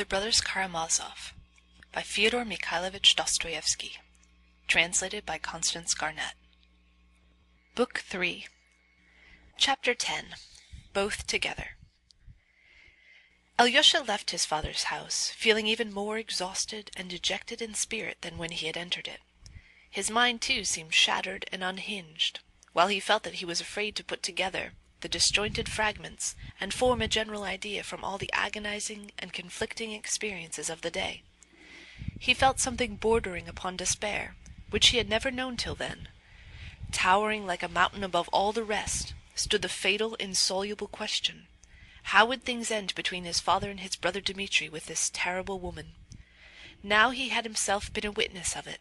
The Brothers Karamazov by Fyodor Dostoevsky. Translated by Constance Garnett. Book 3. Chapter 10. Both Together. Alyosha left his father's house, feeling even more exhausted and dejected in spirit than when he had entered it. His mind, too, seemed shattered and unhinged, while he felt that he was afraid to put together the disjointed fragments and form a general idea from all the agonizing and conflicting experiences of the day. He felt something bordering upon despair, which he had never known till then. Towering like a mountain above all the rest stood the fatal, insoluble question: how would things end between his father and his brother Dmitri with this terrible woman? Now he had himself been a witness of it.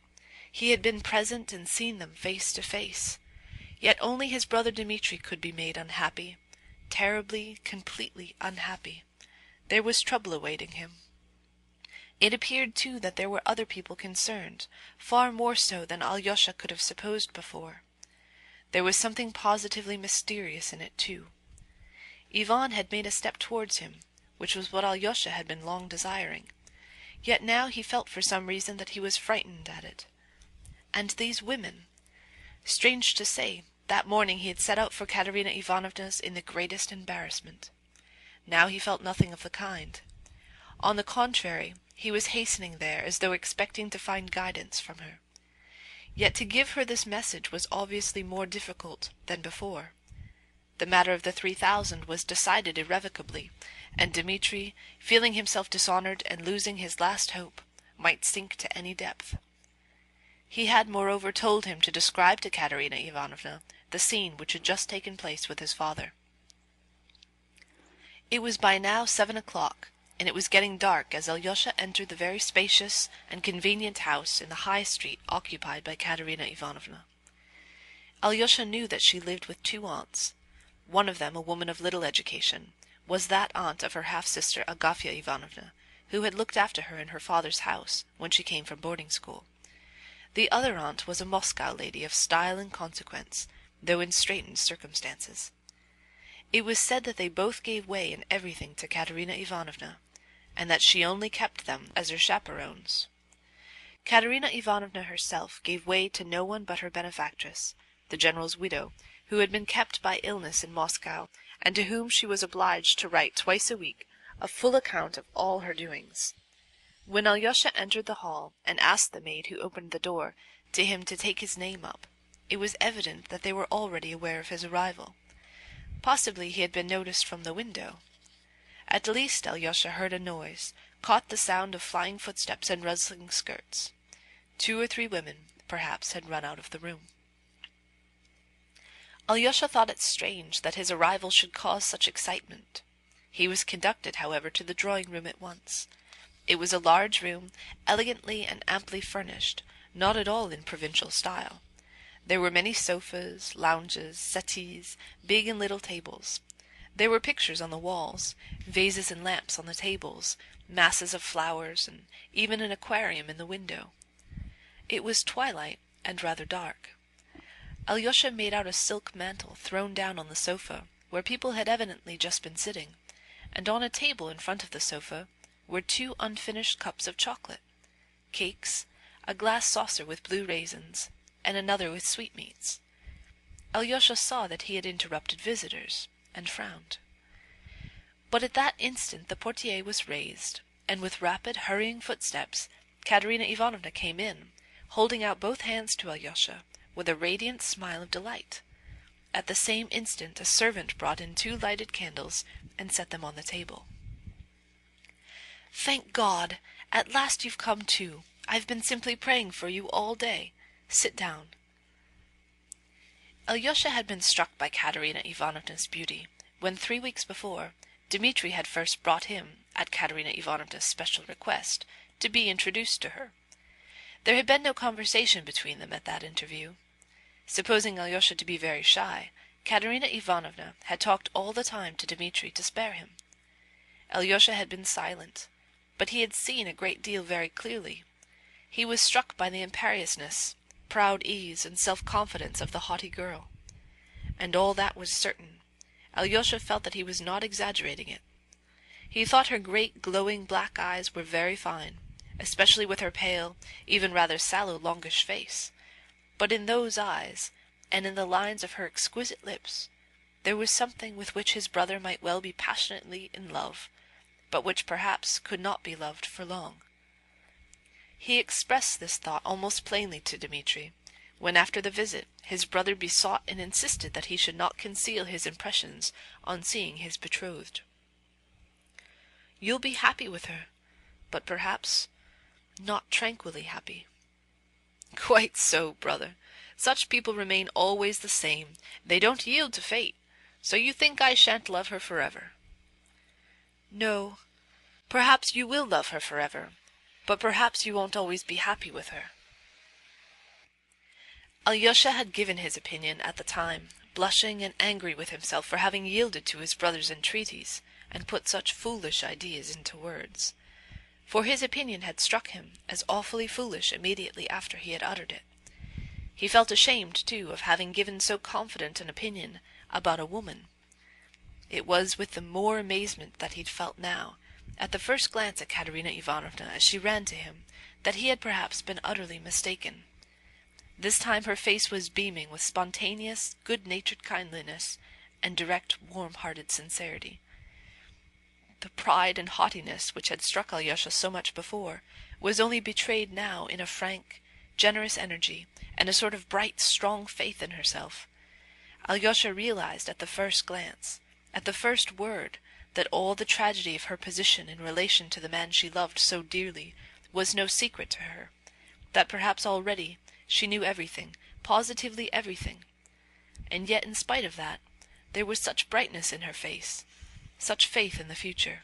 He had been present and seen them face to face. Yet only his brother Dmitri could be made unhappy, terribly, completely unhappy. There was trouble awaiting him. It appeared, too, that there were other people concerned, far more so than Alyosha could have supposed before. There was something positively mysterious in it, too. Ivan had made a step towards him, which was what Alyosha had been long desiring. Yet now he felt for some reason that he was frightened at it. And these women! Strange to say, that morning he had set out for Katerina Ivanovna's in the greatest embarrassment. Now he felt nothing of the kind. On the contrary, he was hastening there as though expecting to find guidance from her. Yet to give her this message was obviously more difficult than before. The matter of the 3,000 was decided irrevocably, and Dmitri, feeling himself dishonored and losing his last hope, might sink to any depth. He had moreover told him to describe to Katerina Ivanovna the scene which had just taken place with his father. It was by now 7 o'clock, and it was getting dark as Alyosha entered the very spacious and convenient house in the high street occupied by Katerina Ivanovna. Alyosha knew that she lived with 2 aunts. One of them, a woman of little education, was that aunt of her half-sister Agafya Ivanovna, who had looked after her in her father's house when she came from boarding school. The other aunt was a Moscow lady of style and consequence, though in straitened circumstances. It was said that they both gave way in everything to Katerina Ivanovna, and that she only kept them as her chaperones. Katerina Ivanovna herself gave way to no one but her benefactress, the general's widow, who had been kept by illness in Moscow, and to whom she was obliged to write twice a week a full account of all her doings. When Alyosha entered the hall and asked the maid who opened the door to him to take his name up, it was evident that they were already aware of his arrival. Possibly he had been noticed from the window. At least Alyosha heard a noise, caught the sound of flying footsteps and rustling skirts. 2 or 3 women, perhaps, had run out of the room. Alyosha thought it strange that his arrival should cause such excitement. He was conducted, however, to the drawing-room at once. It was a large room, elegantly and amply furnished, not at all in provincial style. There were many sofas, lounges, settees, big and little tables. There were pictures on the walls, vases and lamps on the tables, masses of flowers, and even an aquarium in the window. It was twilight and rather dark. Alyosha made out a silk mantle thrown down on the sofa, where people had evidently just been sitting, and on a table in front of the sofa were 2 unfinished cups of chocolate, cakes, a glass saucer with blue raisins, and another with sweetmeats. Alyosha saw that he had interrupted visitors, and frowned. But at that instant the portière was raised, and with rapid, hurrying footsteps, Katerina Ivanovna came in, holding out both hands to Alyosha, with a radiant smile of delight. At the same instant a servant brought in 2 lighted candles and set them on the table. "Thank God! At last you've come too. I've been simply praying for you all day. Sit down." Alyosha had been struck by Katerina Ivanovna's beauty, when 3 weeks before, Dmitri had first brought him, at Katerina Ivanovna's special request, to be introduced to her. There had been no conversation between them at that interview. Supposing Alyosha to be very shy, Katerina Ivanovna had talked all the time to Dmitri to spare him. Alyosha had been silent, but he had seen a great deal very clearly. He was struck by the imperiousness, proud ease, and self-confidence of the haughty girl. And all that was certain. Alyosha felt that he was not exaggerating it. He thought her great glowing black eyes were very fine, especially with her pale, even rather sallow longish face. But in those eyes, and in the lines of her exquisite lips, there was something with which his brother might well be passionately in love, but which perhaps could not be loved for long. He expressed this thought almost plainly to Dmitri, when after the visit his brother besought and insisted that he should not conceal his impressions on seeing his betrothed. "You'll be happy with her, but perhaps not tranquilly happy." "Quite so, brother. Such people remain always the same. They don't yield to fate. So you think I shan't love her forever?" "No. Perhaps you will love her forever, but perhaps you won't always be happy with her." Alyosha had given his opinion at the time, blushing and angry with himself for having yielded to his brother's entreaties, and put such foolish ideas into words. For his opinion had struck him as awfully foolish immediately after he had uttered it. He felt ashamed, too, of having given so confident an opinion about a woman. It was with the more amazement that he felt now, at the first glance at Katerina Ivanovna as she ran to him, that he had perhaps been utterly mistaken. This time her face was beaming with spontaneous, good-natured kindliness and direct, warm-hearted sincerity. The pride and haughtiness which had struck Alyosha so much before was only betrayed now in a frank, generous energy and a sort of bright, strong faith in herself. Alyosha realized at the first glance, at the first word, that all the tragedy of her position in relation to the man she loved so dearly was no secret to her, that perhaps already she knew everything, positively everything. And yet in spite of that, there was such brightness in her face, such faith in the future.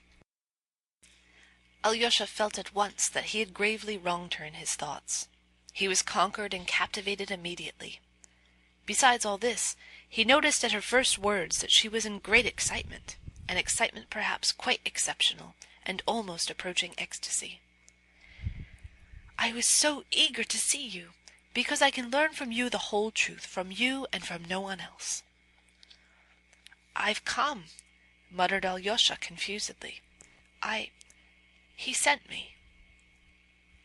Alyosha felt at once that he had gravely wronged her in his thoughts. He was conquered and captivated immediately. Besides all this, he noticed at her first words that she was in great excitement, an excitement perhaps quite exceptional, and almost approaching ecstasy. "I was so eager to see you, because I can learn from you the whole truth, from you and from no one else." "I've come," muttered Alyosha confusedly. He sent me."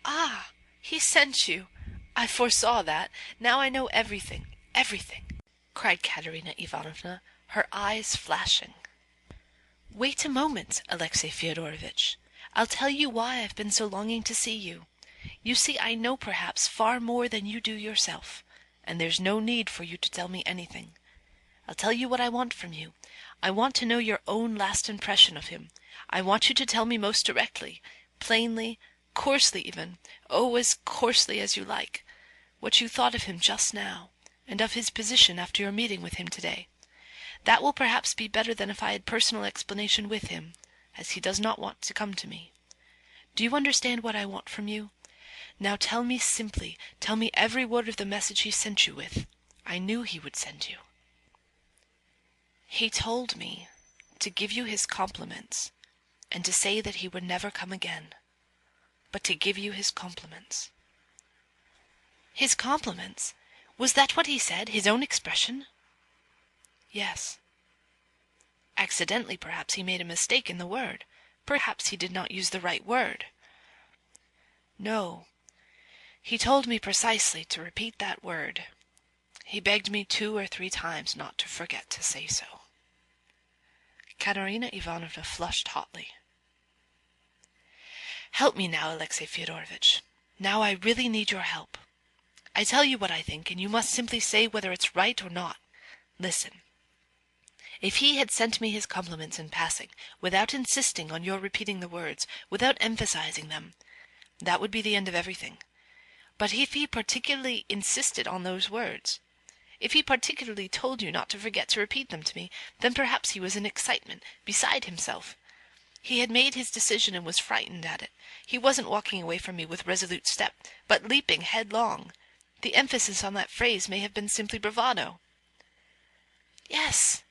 "Ah, he sent you! I foresaw that. Now I know everything, everything," cried Katerina Ivanovna, her eyes flashing. "Wait a moment, Alexey Fyodorovitch. I'll tell you why I've been so longing to see you. You see, I know perhaps far more than you do yourself, and there's no need for you to tell me anything. I'll tell you what I want from you. I want to know your own last impression of him. I want you to tell me most directly, plainly, coarsely even, oh, as coarsely as you like, what you thought of him just now, and of his position after your meeting with him today. That will perhaps be better than if I had personal explanation with him, as he does not want to come to me. Do you understand what I want from you? Now tell me simply, tell me every word of the message he sent you with. I knew he would send you." "He told me to give you his compliments, and to say that he would never come again, but to give you his compliments." "His compliments? Was that what he said, his own expression?" "Yes." "Accidentally, perhaps, he made a mistake in the word. Perhaps he did not use the right word." "No. He told me precisely to repeat that word. He begged me 2 or 3 times not to forget to say so." Katerina Ivanovna flushed hotly. "Help me now, Alexey Fyodorovitch. Now I really need your help. I tell you what I think, and you must simply say whether it's right or not. Listen. If he had sent me his compliments in passing, without insisting on your repeating the words, without emphasizing them, that would be the end of everything. But if he particularly insisted on those words, if he particularly told you not to forget to repeat them to me, then perhaps he was in excitement, beside himself. He had made his decision and was frightened at it. He wasn't walking away from me with resolute step, but leaping headlong. The emphasis on that phrase may have been simply bravado." "Yes,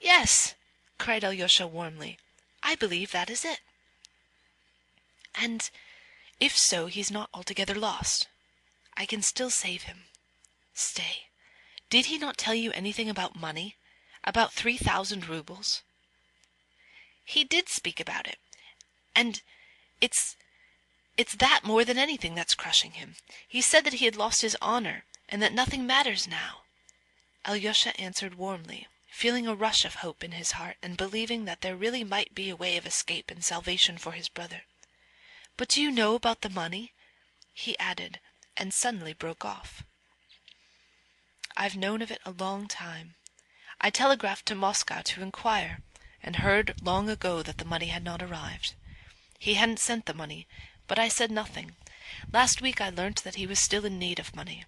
yes," cried Alyosha warmly. "I believe that is it." "And if so, he's not altogether lost. I can still save him. Stay. Did he not tell you anything about money? About 3,000 roubles?" "He did speak about it. And it's that more than anything that's crushing him. He said that he had lost his honor, and that nothing matters now." Alyosha answered warmly, feeling a rush of hope in his heart, and believing that there really might be a way of escape and salvation for his brother. "But do you know about the money?" he added, and suddenly broke off. "I've known of it a long time. I telegraphed to Moscow to inquire, and heard long ago that the money had not arrived. He hadn't sent the money, but I said nothing. Last week I learnt that he was still in need of money.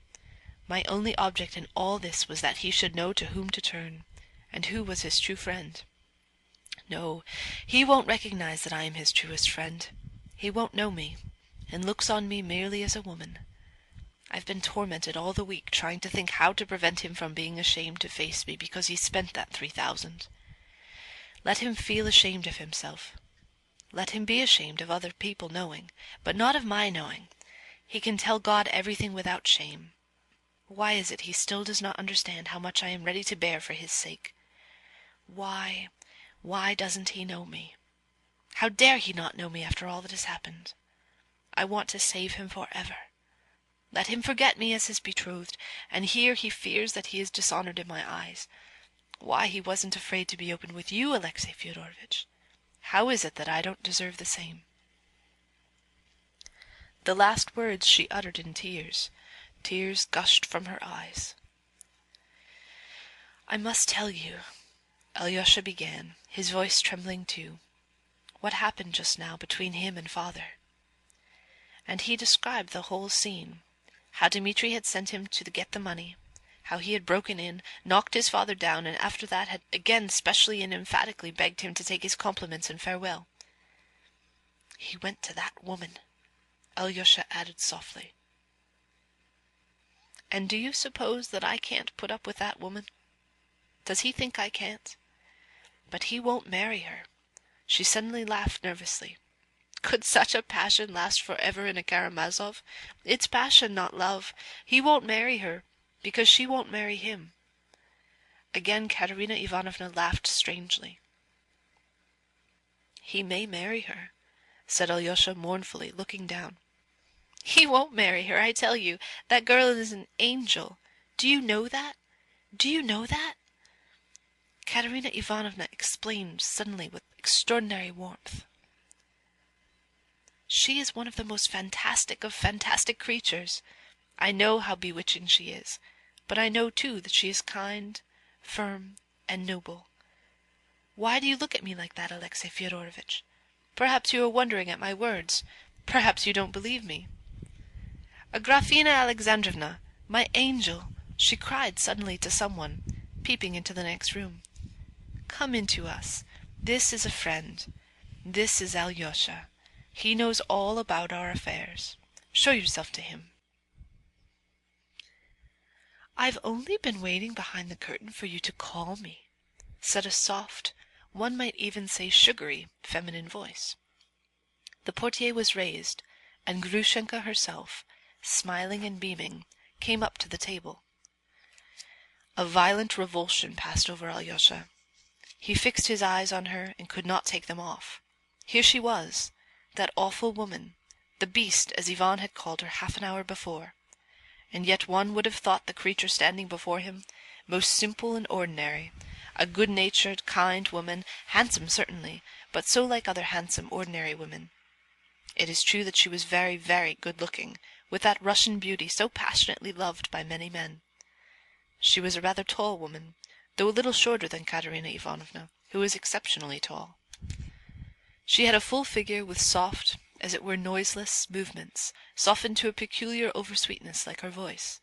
My only object in all this was that he should know to whom to turn, and who was his true friend. No, he won't recognize that I am his truest friend. He won't know me, and looks on me merely as a woman. I've been tormented all the week trying to think how to prevent him from being ashamed to face me because he spent that 3,000. Let him feel ashamed of himself. Let him be ashamed of other people knowing, but not of my knowing. He can tell God everything without shame. Why is it he still does not understand how much I am ready to bear for his sake? Why doesn't he know me? How dare he not know me after all that has happened? I want to save him forever. Let him forget me as his betrothed, and here he fears that he is dishonored in my eyes. Why he wasn't afraid to be open with you, Alexey Fyodorovitch? How is it that I don't deserve the same?" The last words she uttered in tears. Tears gushed from her eyes. "I must tell you," Alyosha began, his voice trembling too, "what happened just now between him and father." And he described the whole scene, how Dmitri had sent him to get the money, how he had broken in, knocked his father down, and after that had again specially and emphatically begged him to take his compliments and farewell. "He went to that woman," Alyosha added softly. "And do you suppose that I can't put up with that woman? Does he think I can't? But he won't marry her." She suddenly laughed nervously. "Could such a passion last forever in a Karamazov? It's passion, not love. He won't marry her, because she won't marry him." Again Katerina Ivanovna laughed strangely. "He may marry her," said Alyosha mournfully, looking down. "He won't marry her, I tell you. That girl is an angel. Do you know that? Do you know that?" Katerina Ivanovna explained suddenly with extraordinary warmth. "She is one of the most fantastic of fantastic creatures. I know how bewitching she is, but I know too that she is kind, firm, and noble. Why do you look at me like that, Alexey Fyodorovitch? Perhaps you are wondering at my words. Perhaps you don't believe me." "Agrafena Alexandrovna, my angel!" she cried suddenly to someone, peeping into the next room. "Come into us. This is a friend. This is Alyosha. He knows all about our affairs. Show yourself to him." "I've only been waiting behind the curtain for you to call me," said a soft, one might even say sugary, feminine voice. The portiere was raised, and Grushenka herself, smiling and beaming, came up to the table. A violent revulsion passed over Alyosha. He fixed his eyes on her and could not take them off. Here she was, that awful woman, the beast as Ivan had called her half an hour before, and yet one would have thought the creature standing before him most simple and ordinary, a good-natured, kind woman, handsome certainly, but so like other handsome, ordinary women. It is true that she was very, very good-looking, with that Russian beauty so passionately loved by many men. She was a rather tall woman, though a little shorter than Katerina Ivanovna, who was exceptionally tall. She had a full figure with soft, as it were noiseless, movements, softened to a peculiar oversweetness like her voice.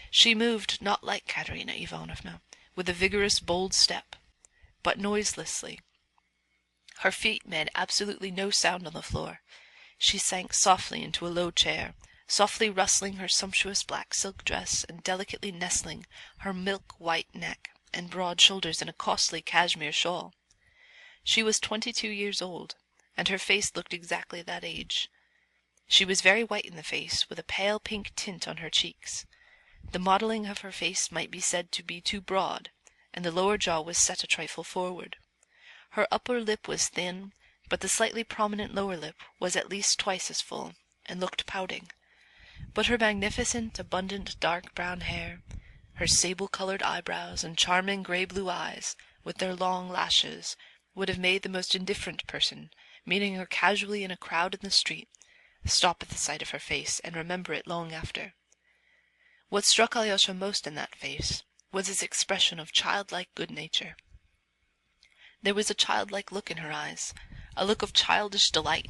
She moved not like Katerina Ivanovna, with a vigorous, bold step, but noiselessly. Her feet made absolutely no sound on the floor. She sank softly into a low chair, softly rustling her sumptuous black silk dress and delicately nestling her milk-white neck and broad shoulders in a costly cashmere shawl. She was 22 years old, and her face looked exactly that age. She was very white in the face, with a pale pink tint on her cheeks. The modelling of her face might be said to be too broad, and the lower jaw was set a trifle forward. Her upper lip was thin, but the slightly prominent lower lip was at least twice as full, and looked pouting. But her magnificent, abundant dark brown hair, her sable-colored eyebrows, and charming grey-blue eyes, with their long lashes, would have made the most indifferent person, meeting her casually in a crowd in the street, stop at the sight of her face and remember it long after. What struck Alyosha most in that face was its expression of childlike good-nature. There was a childlike look in her eyes, a look of childish delight.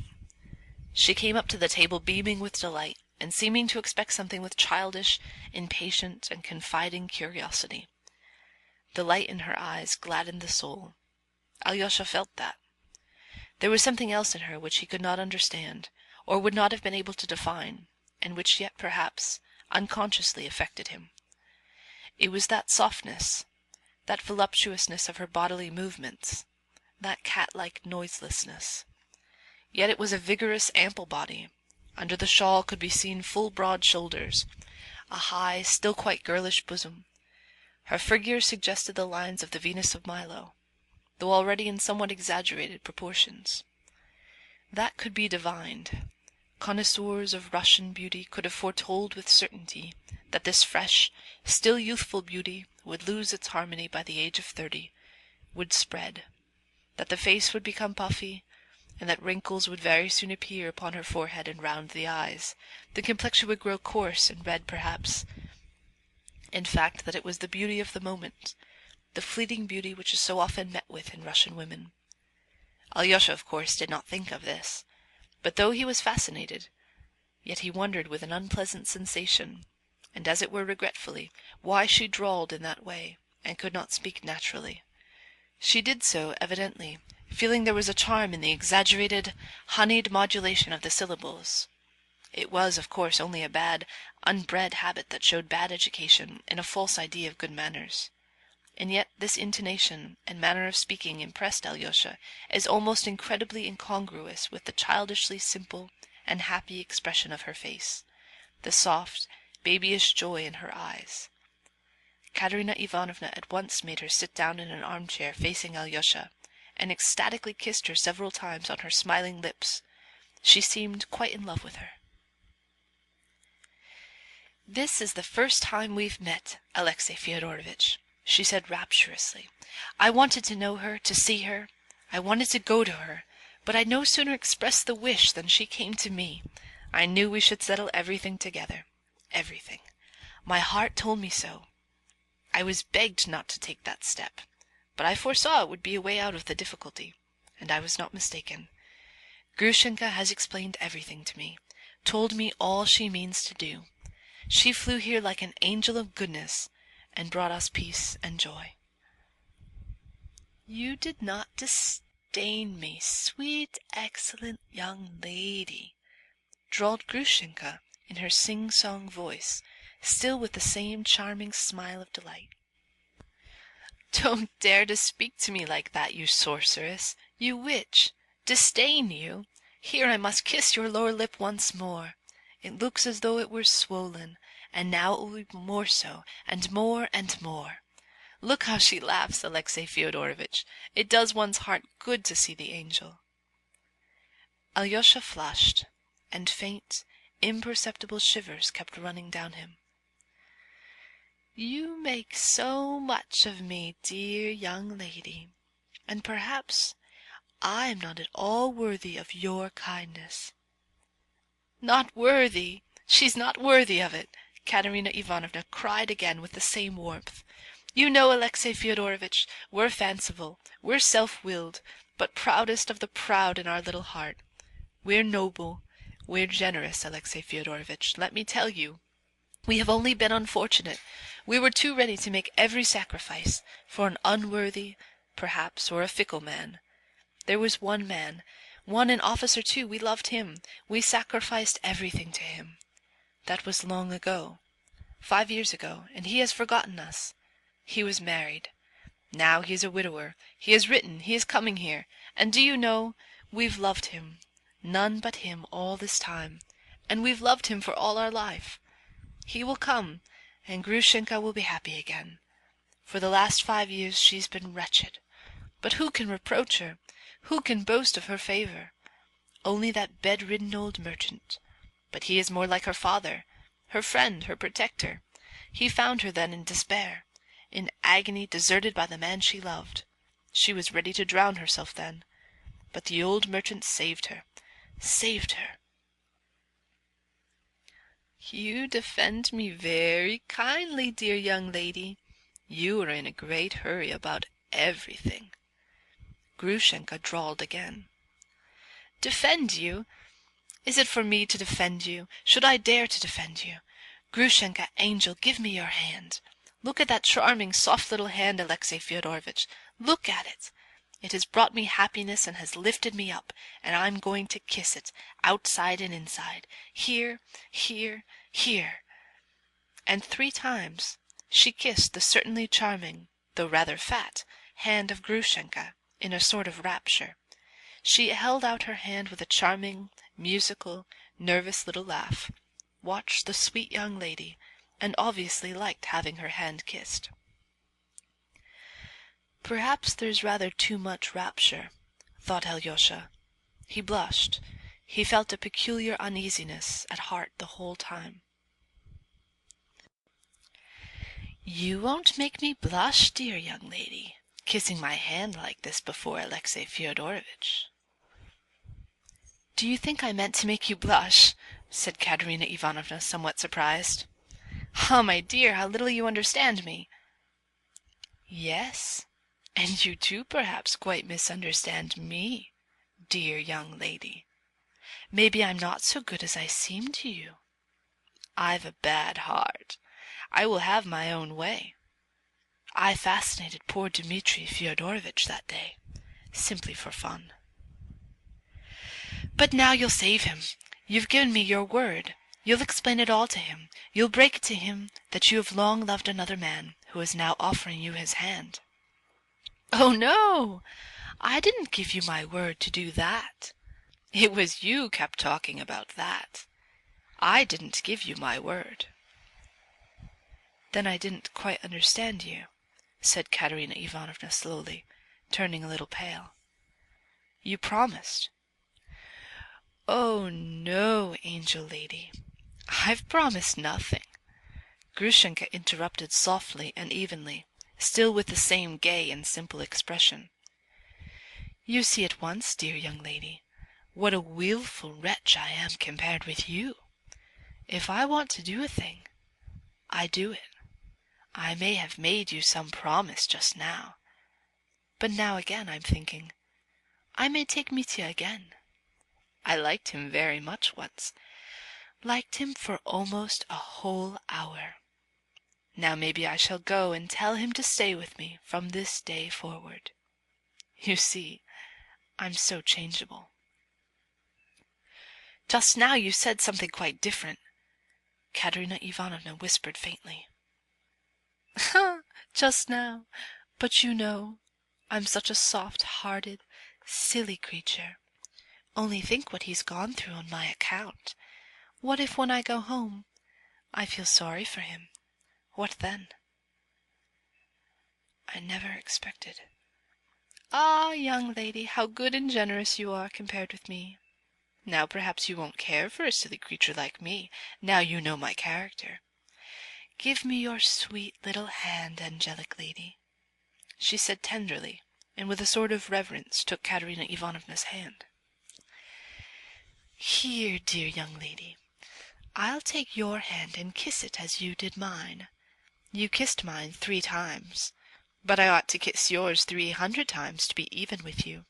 She came up to the table beaming with delight, and seeming to expect something with childish, impatient, and confiding curiosity. The light in her eyes gladdened the soul. Alyosha felt that. There was something else in her which he could not understand, or would not have been able to define, and which yet, perhaps, unconsciously affected him. It was that softness, that voluptuousness of her bodily movements, that cat-like noiselessness. Yet it was a vigorous, ample body. Under the shawl could be seen full broad shoulders, a high, still quite girlish bosom. Her figure suggested the lines of the Venus of Milo, though already in somewhat exaggerated proportions. That could be divined. Connoisseurs of Russian beauty could have foretold with certainty that this fresh, still youthful beauty would lose its harmony by the age of 30, would spread, that the face would become puffy, and that wrinkles would very soon appear upon her forehead and round the eyes. The complexion would grow coarse and red, perhaps. In fact, that it was the beauty of the moment, the fleeting beauty which is so often met with in Russian women. Alyosha, of course, did not think of this, but though he was fascinated, yet he wondered with an unpleasant sensation, and as it were regretfully, why she drawled in that way, and could not speak naturally. She did so, evidently, feeling there was a charm in the exaggerated, honeyed modulation of the syllables. It was, of course, only a bad, unbred habit that showed bad education and a false idea of good manners. And yet this intonation and manner of speaking impressed Alyosha as almost incredibly incongruous with the childishly simple and happy expression of her face, the soft, babyish joy in her eyes. Katerina Ivanovna at once made her sit down in an armchair facing Alyosha, and ecstatically kissed her several times on her smiling lips. She seemed quite in love with her. "This is the first time we've met, Alexey Fyodorovitch," she said rapturously. "I wanted to know her, to see her. I wanted to go to her, but I no sooner expressed the wish than she came to me. I knew we should settle everything together. Everything. My heart told me so. I was begged not to take that step, but I foresaw it would be a way out of the difficulty, and I was not mistaken. Grushenka has explained everything to me, told me all she means to do. She flew here like an angel of goodness, and brought us peace and joy." "You did not disdain me, sweet, excellent young lady," drawled Grushenka in her sing-song voice, still with the same charming smile of delight. "Don't dare to speak to me like that, you sorceress, you witch! Disdain you! Here I must kiss your lower lip once more. It looks as though it were swollen, and now it will be more so, and more and more. Look how she laughs, Alexey Fyodorovitch. It does one's heart good to see the angel." Alyosha flushed, and faint, imperceptible shivers kept running down him. "You make so much of me, dear young lady, and perhaps I am not at all worthy of your kindness." "Not worthy! She's not worthy of it!" Katerina Ivanovna cried again with the same warmth. "You know, Alexey Fyodorovitch, we're fanciful, we're self-willed, but proudest of the proud in our little heart. We're noble, we're generous, Alexey Fyodorovitch, let me tell you. We have only been unfortunate. We were too ready to make every sacrifice for an unworthy, perhaps, or a fickle man. There was one man, an officer too, we loved him. We sacrificed everything to him. That was long ago, 5 years ago, and he has forgotten us. He was married. Now he is a widower. He has written, he is coming here, and do you know, we've loved him, none but him all this time, and we've loved him for all our life. He will come, and Grushenka will be happy again. For the last 5 years she's been wretched. But who can reproach her? Who can boast of her favor? Only that bedridden old merchant. But he is more like her father, her friend, her protector. He found her then in despair, in agony, deserted by the man she loved. She was ready to drown herself then. But the old merchant saved her. Saved her. You defend me very kindly, dear young lady. You are in a great hurry about everything. Grushenka drawled again. Defend you? Is it for me to defend you? Should I dare to defend you? Grushenka, angel, give me your hand. Look at that charming, soft little hand, Alexey Fyodorovitch. Look at it. It has brought me happiness and has lifted me up, and I'm going to kiss it, outside and inside, here, here, here. And 3 times she kissed the certainly charming, though rather fat, hand of Grushenka in a sort of rapture. She held out her hand with a charming, musical, nervous little laugh, watched the sweet young lady, and obviously liked having her hand kissed. Perhaps there's rather too much rapture, thought Alyosha. He blushed. He felt a peculiar uneasiness at heart the whole time. You won't make me blush, dear young lady, kissing my hand like this before Alexey Fyodorovitch. Do you think I meant to make you blush? Said Katerina Ivanovna, somewhat surprised. Ah, my dear, how little you understand me. Yes, and you too perhaps quite misunderstand me, dear young lady. Maybe I'm not so good as I seem to you. I've a bad heart. I will have my own way. I fascinated poor Dmitri Fyodorovitch that day, simply for fun. But now you'll save him. You've given me your word. You'll explain it all to him. You'll break it to him that you have long loved another man who is now offering you his hand. Oh, no! I didn't give you my word to do that. It was you kept talking about that. I didn't give you my word. Then I didn't quite understand you, said Katerina Ivanovna slowly, turning a little pale. You promised. Oh, no, angel lady. I've promised nothing. Grushenka interrupted softly and evenly, still with the same gay and simple expression. You see at once, dear young lady, what a wilful wretch I am compared with you. If I want to do a thing, I do it. I may have made you some promise just now, but now again I'm thinking, I may take Mitya again. I liked him very much once, liked him for almost a whole hour. Now maybe I shall go and tell him to stay with me from this day forward. You see, I'm so changeable. Just now you said something quite different, Katerina Ivanovna whispered faintly. Just now, but you know, I'm such a soft-hearted, silly creature. Only think what he's gone through on my account. What if when I go home, I feel sorry for him? What then? I never expected. Ah, young lady, how good and generous you are compared with me. Now perhaps you won't care for a silly creature like me, now you know my character. Give me your sweet little hand, angelic lady, she said tenderly, and with a sort of reverence took Katerina Ivanovna's hand. Here, dear young lady, I'll take your hand and kiss it as you did mine. You kissed mine 3 times, but I ought to kiss yours 300 times to be even with you.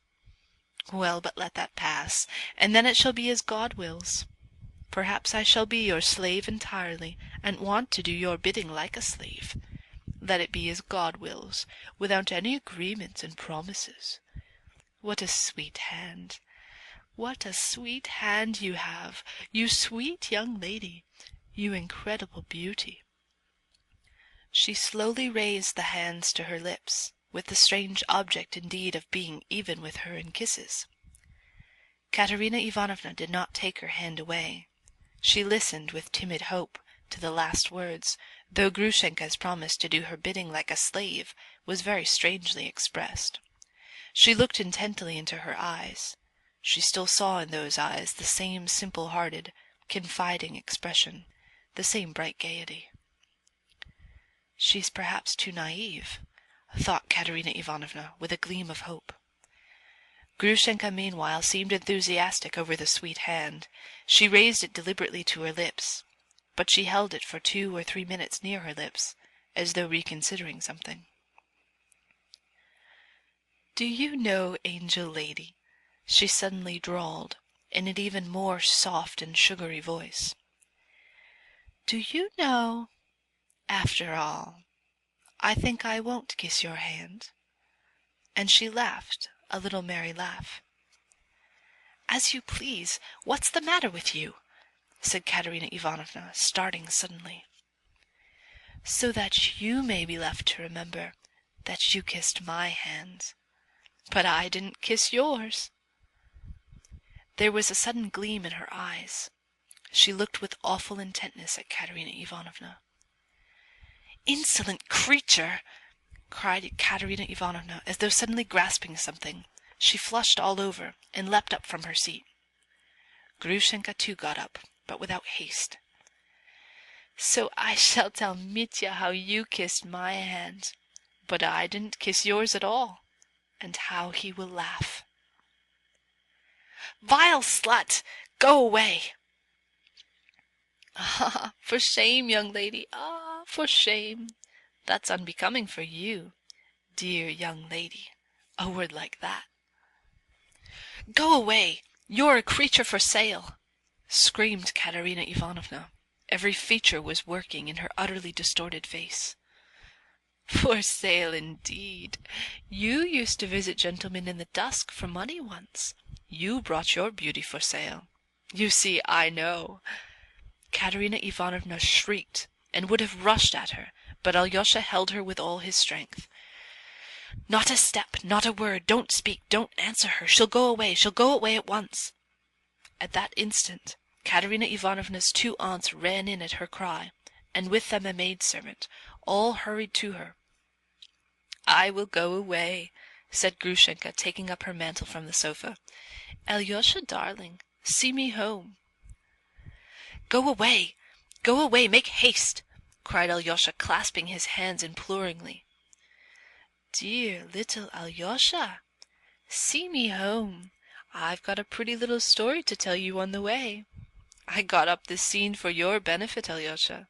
Well, but let that pass, and then it shall be as God wills. Perhaps I shall be your slave entirely, and want to do your bidding like a slave. Let it be as God wills, without any agreements and promises. What a sweet hand! What a sweet hand you have, you sweet young lady, you incredible beauty. She slowly raised the hands to her lips, with the strange object indeed of being even with her in kisses. Katerina Ivanovna did not take her hand away. She listened with timid hope to the last words, though Grushenka's promise to do her bidding like a slave was very strangely expressed. She looked intently into her eyes. She still saw in those eyes the same simple-hearted, confiding expression, the same bright gaiety. "She's perhaps too naive," thought Katerina Ivanovna with a gleam of hope. Grushenka meanwhile seemed enthusiastic over the sweet hand. She raised it deliberately to her lips, but she held it for 2 or 3 minutes near her lips, as though reconsidering something. "Do you know, angel lady," she suddenly drawled, in an even more soft and sugary voice, "do you know, after all, I think I won't kiss your hand." And she laughed, a little merry laugh. "As you please. What's the matter with you?" said Katerina Ivanovna, starting suddenly. "So that you may be left to remember that you kissed my hand. But I didn't kiss yours." There was a sudden gleam in her eyes. She looked with awful intentness at Katerina Ivanovna. "Insolent creature!" cried Katerina Ivanovna, as though suddenly grasping something. She flushed all over, and leapt up from her seat. Grushenka too got up, but without haste. "So I shall tell Mitya how you kissed my hand, but I didn't kiss yours at all, and how he will laugh." "Vile slut! Go away!" "Ah, for shame, young lady, ah, for shame! That's unbecoming for you, dear young lady, a word like that." "Go away! You're a creature for sale!" screamed Katerina Ivanovna. Every feature was working in her utterly distorted face. "For sale, indeed! You used to visit gentlemen in the dusk for money once. You brought your beauty for sale. You see, I know." Katerina Ivanovna shrieked and would have rushed at her, but Alyosha held her with all his strength. "Not a step, not a word, don't speak, don't answer her, she'll go away at once." At that instant Katerina Ivanovna's 2 aunts ran in at her cry, and with them a maidservant. All hurried to her. "I will go away," said Grushenka, taking up her mantle from the sofa. "Alyosha, darling, see me home." Go away, make haste!" cried Alyosha, clasping his hands imploringly. "Dear little Alyosha, see me home. I've got a pretty little story to tell you on the way. I got up this scene for your benefit, Alyosha.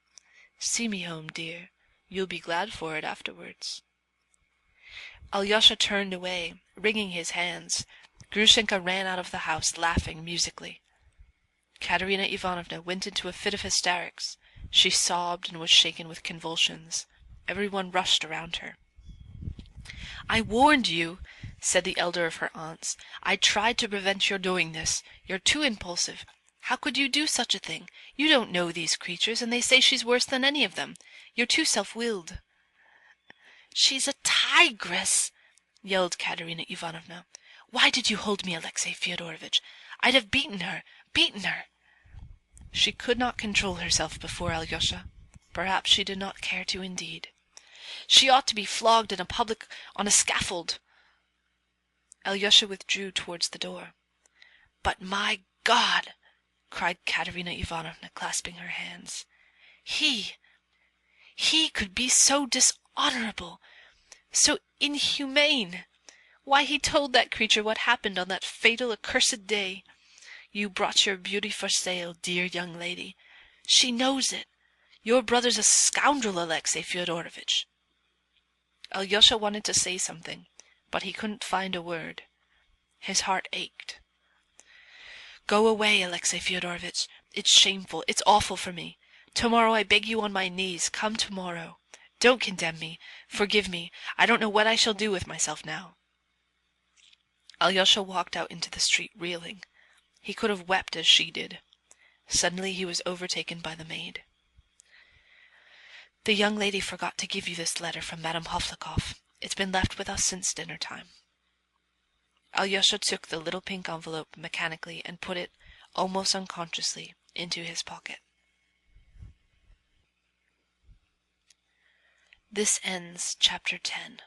See me home, dear. You'll be glad for it afterwards." Alyosha turned away, wringing his hands. Grushenka ran out of the house, laughing musically. Katerina Ivanovna went into a fit of hysterics. She sobbed and was shaken with convulsions. Everyone rushed around her. "I warned you," said the elder of her aunts. "I tried to prevent your doing this. You're too impulsive. How could you do such a thing? You don't know these creatures, and they say she's worse than any of them. You're too self-willed." "She's a tigress!" yelled Katerina Ivanovna. "Why did you hold me, Alexey Fyodorovitch? I'd have beaten her. She could not control herself before Alyosha. Perhaps she did not care to indeed. "She ought to be flogged in public on a scaffold." Alyosha withdrew towards the door. "But my God!" cried Katerina Ivanovna, clasping her hands. He could be so dishonorable, so inhumane! Why, he told that creature what happened on that fatal, accursed day. You brought your beauty for sale, dear young lady. She knows it. Your brother's a scoundrel, Alexey Fyodorovitch." Alyosha wanted to say something, but he couldn't find a word. His heart ached. "Go away, Alexey Fyodorovitch. It's shameful, it's awful for me. Tomorrow I beg you on my knees, come tomorrow. Don't condemn me, forgive me. I don't know what I shall do with myself now." Alyosha walked out into the street reeling. He could have wept as she did. Suddenly he was overtaken by the maid. "The young lady forgot to give you this letter from Madame Hovlikov. It's been left with us since dinner time." Alyosha took the little pink envelope mechanically and put it, almost unconsciously, into his pocket. This ends chapter 10.